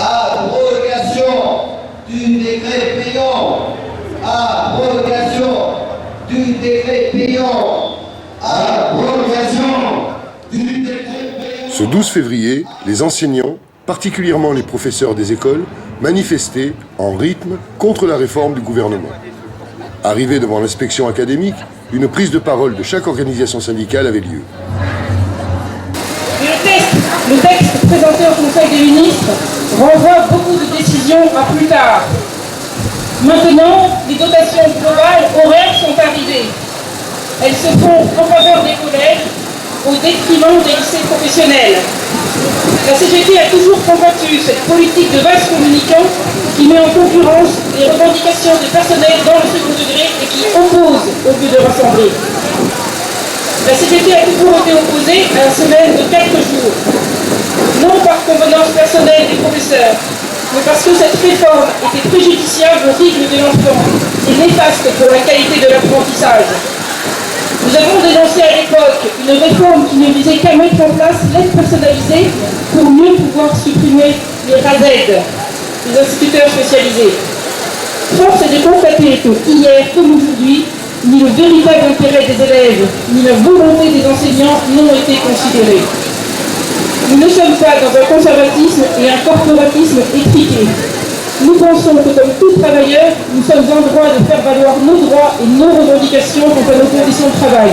Abrogation du décret payant. Abrogation du décret payant. Abrogation du décret payant. Ce 12 février, les enseignants, particulièrement les professeurs des écoles, manifestaient en rythme contre la réforme du gouvernement. Arrivé devant l'inspection académique, une prise de parole de chaque organisation syndicale avait lieu. Le texte présenté au Conseil des ministres renvoie beaucoup de décisions à plus tard. Maintenant, les dotations globales horaires sont arrivées. Elles se font en faveur des collèges au détriment des lycées professionnels. La CGT a toujours combattu cette politique de vase communicant qui met en concurrence les revendications des personnels dans le second degré et qui oppose au lieu de rassembler. La CGT a toujours été opposée à la semaine de 4 jours. Non par convenance personnelle des professeurs, mais parce que cette réforme était préjudiciable au rythme de l'enfant et néfaste pour la qualité de l'apprentissage. Nous avons dénoncé à l'époque une réforme qui ne visait qu'à mettre en place l'aide personnalisée pour mieux pouvoir supprimer les RASED, les instituteurs spécialisés. Force est de constater que hier comme aujourd'hui, ni le véritable intérêt des élèves, ni la volonté des enseignants n'ont été considérés. Nous ne sommes pas dans un conservatisme et un corporatisme étriqué. Nous pensons que comme tout travailleur, nous sommes en droit de faire valoir nos droits et nos revendications quant à nos conditions de travail.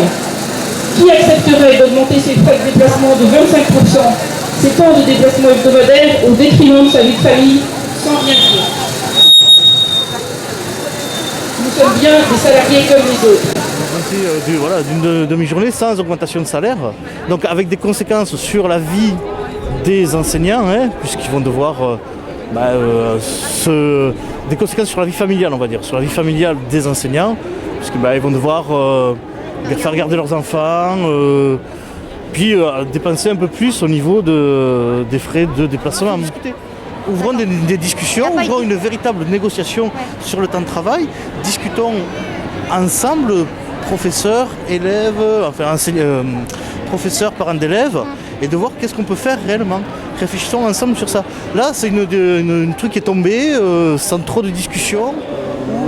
Qui accepterait d'augmenter ses frais de déplacement de 25%, ses temps de déplacement hebdomadaires au détriment de sa vie de famille, sans rien dire? Nous sommes bien des salariés comme les autres. D'une demi-journée sans augmentation de salaire, donc avec des conséquences sur la vie des enseignants, puisqu'ils vont devoir des conséquences sur la vie familiale, on va dire, sur la vie familiale des enseignants, puisqu'ils vont devoir faire garder leurs enfants, puis dépenser un peu plus au niveau des frais de déplacement. Ouvrons des discussions, ouvrons une véritable négociation sur le temps de travail, discutons ensemble, professeurs, élèves, professeurs, parents d'élèves, et de voir qu'est-ce qu'on peut faire réellement. Réfléchissons ensemble sur ça. Là, c'est une truc qui est tombé sans trop de discussion.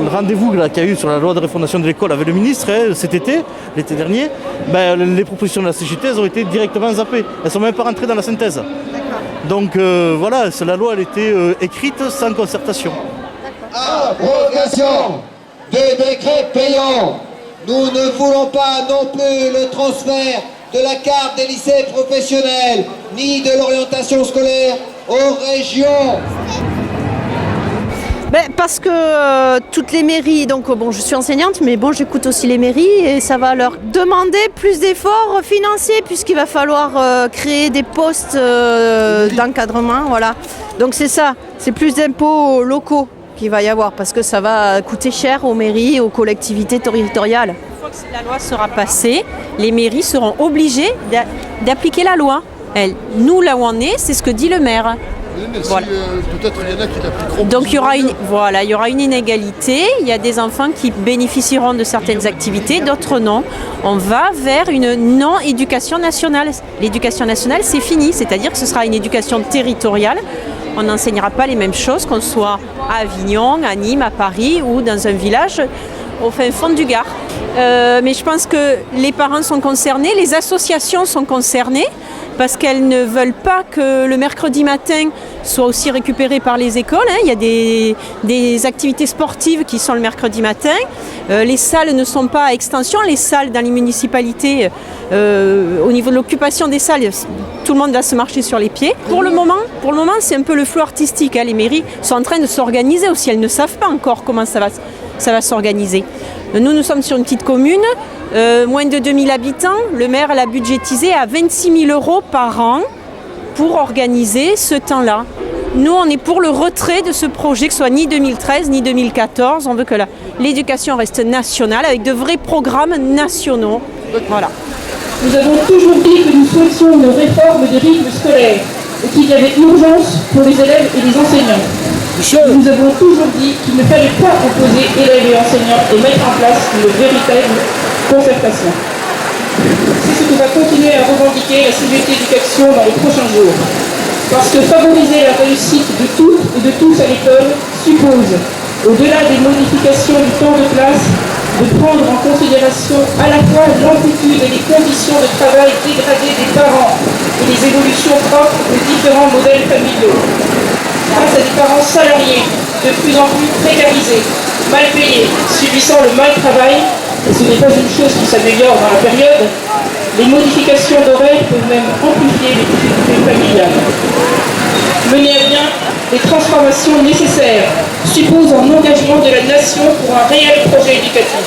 Le rendez-vous qu'il y a eu sur la loi de refondation de l'école avec le ministre cet été, l'été dernier, les propositions de la CGT, elles ont été directement zappées. Elles ne sont même pas rentrées dans la synthèse. Donc voilà, la loi elle était écrite sans concertation. Abrogation des décrets payants. Nous ne voulons pas non plus le transfert de la carte des lycées professionnels, ni de l'orientation scolaire aux régions. Parce que toutes les mairies, donc je suis enseignante, mais j'écoute aussi les mairies et ça va leur demander plus d'efforts financiers puisqu'il va falloir créer des postes d'encadrement, voilà. Donc c'est ça, c'est plus d'impôts locaux qu'il va y avoir parce que ça va coûter cher aux mairies et aux collectivités territoriales. Une fois que la loi sera passée, les mairies seront obligées d'appliquer la loi. Nous, là où on est, c'est ce que dit le maire. Oui, mais voilà. Peut-être il y en a qui l'appliqueront. Donc il y aura une inégalité, il y a des enfants qui bénéficieront de certaines activités, d'autres non. On va vers une non-éducation nationale. L'éducation nationale, c'est fini, c'est-à-dire que ce sera une éducation territoriale. On n'enseignera pas les mêmes choses qu'on soit à Avignon, à Nîmes, à Paris ou dans un village au fin fond du Gard. Mais je pense que les parents sont concernés, les associations sont concernées parce qu'elles ne veulent pas que le mercredi matin soit aussi récupéré par les écoles. Il y a des activités sportives qui sont le mercredi matin. Les salles ne sont pas à extension. Les salles dans les municipalités, au niveau de l'occupation des salles, tout le monde va se marcher sur les pieds. Pour le moment, c'est un peu le flou artistique. Les mairies sont en train de s'organiser aussi. Elles ne savent pas encore comment ça va s'organiser. Nous sommes sur une petite commune, moins de 2000 habitants. Le maire l'a budgétisé à 26 000 € par an pour organiser ce temps-là. Nous, on est pour le retrait de ce projet, que ce soit ni 2013 ni 2014. On veut que l'éducation reste nationale avec de vrais programmes nationaux. Voilà. Nous avons toujours dit que nous souhaitions une réforme des rythmes scolaires et qu'il y avait urgence pour les élèves et les enseignants. Nous avons toujours dit qu'il ne fallait pas opposer élèves et enseignants et mettre en place une véritable concertation. C'est ce que va continuer à revendiquer la CGT Éducation dans les prochains jours. Parce que favoriser la réussite de toutes tous à l'école suppose, au-delà des modifications du temps de classe, de prendre en considération à la fois l'amplitude et les conditions de travail dégradées des parents et les évolutions propres aux différents modèles familiaux. Face à des parents salariés de plus en plus précarisés, mal payés, subissant le mal travail, et ce n'est pas une chose qui s'améliore dans la période, les modifications d'horaires peuvent même amplifier les difficultés familiales. Mener à bien les transformations nécessaires suppose un engagement de la nation pour un réel projet éducatif.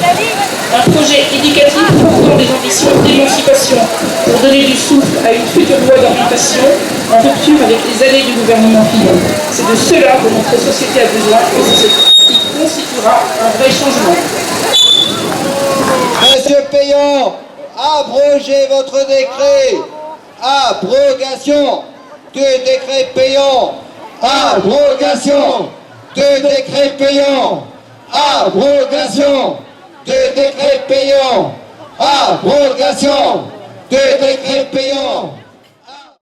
Un projet éducatif portant des ambitions d'émancipation pour donner du souffle à une future loi d'orientation en rupture avec les années du gouvernement Fillon. C'est de cela que notre société a besoin et c'est ce qui constituera un vrai changement. Monsieur Payan, abrogez votre décret. Abrogation du décret Payan. Abrogation du décret Payan. Abrogation du décret Payan. Abrogation du décret Payan.